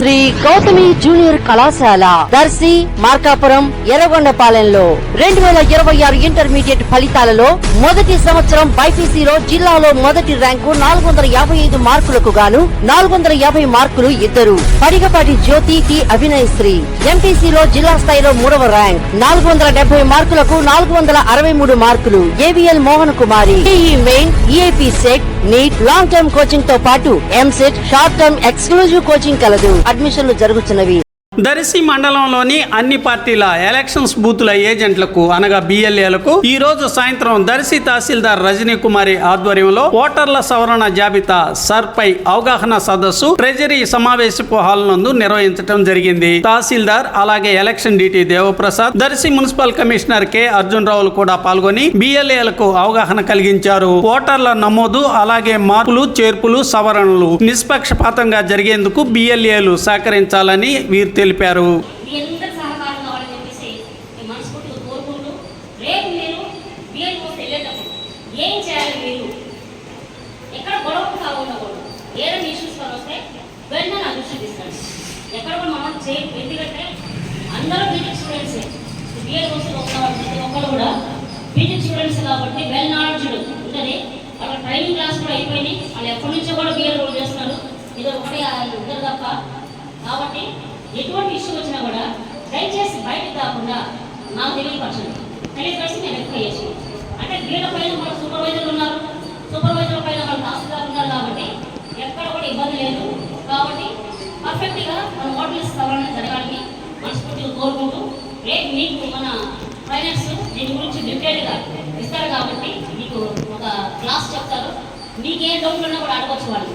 Shri Gautami junior కళాశాల Darsi Markapuram ఎర్రగొండపాలెంలో 2026 intermediate ఫలితాలలో మొదటి సంవత్సరం బైపీసీలో జిల్లాలో మొదటి ర్యాంకు 455 మార్కులకు గాను 450 మార్కులు ఇద్దరు పడిగపాటి జ్యోతి టి అభినయశ్రీ. ఎంపీసీలో జిల్లా స్థాయిలో 3వ ర్యాంక్ 470 మార్కులకు 463 మార్కులు ఏవిఎల్ మోహన్ కుమారి. ఈఈ main, EAP CET, NEET, long term coaching తో పాటు EAMCET, short term exclusive coaching కలదు. అడ్మిషన్లు జరుగుతున్నవి. దర్శి మండలంలోని అన్ని పార్టీల ఎలక్షన్స్ బూతుల ఏజెంట్లకు అనగా బిఎల్ఏలకు ఈ రోజు సాయంత్రం దర్శి తహసీల్దార్ రజనీ కుమారి ఆధ్వర్యంలో ఓటర్ల సవరణ జాబితా పై అవగాహన సదస్సు ట్రెజరీ సమావేశపు హాల్ నందు నిర్వహించడం జరిగింది. తహసీల్దార్ అలాగే election DT Devaprasad, Darsi municipal commissioner K Arjun రావులు కూడా పాల్గొని బిఎల్ఏలకు అవగాహన కలిగించారు. ఓటర్ల నమోదు అలాగే మార్పులు, చేర్పులు, సవరణలు నిష్పక్షపాతంగా జరిగేందుకు బిఎల్ఏలు సహకరించాలని వీరు తెలిపారు. కాబట్టి వెల్ నాలెడ్జ్ ఉంటుంది. అక్కడ ట్రైనింగ్ క్లాస్ కూడా అయిపోయింది. వాళ్ళు ఎప్పటి నుంచో కూడా బిఎల్ కూడా చేస్తున్నారు. ఇది ఒకటి ఇద్దరు తప్ప. కాబట్టి ఎటువంటి ఇష్యూ వచ్చినా కూడా దయచేసి బయటకు కాకుండా నాకు తెలియపరిచి నేను ఎక్కువ చేసి అంటే వీళ్ళ పైన మన సూపర్వైజర్లు ఉన్నారు, సూపర్వైజర్ల పైన మన తహసీల్దార్ ఉన్నారు. కాబట్టి ఎక్కడ కూడా ఇబ్బంది లేదు. కాబట్టి పర్ఫెక్ట్గా మన ఓటర్స్ సవరణ జరగాలని మనస్ఫూర్తిగా కోరుకుంటూ రేపు మీకు మన ఫైనాన్స్ దీని గురించి డీటెయిల్గా ఇస్తారు. కాబట్టి మీకు ఒక క్లాస్ చెప్తారు. మీకు ఏ డౌట్లు ఉన్నా కూడా అడగవచ్చు వాళ్ళు.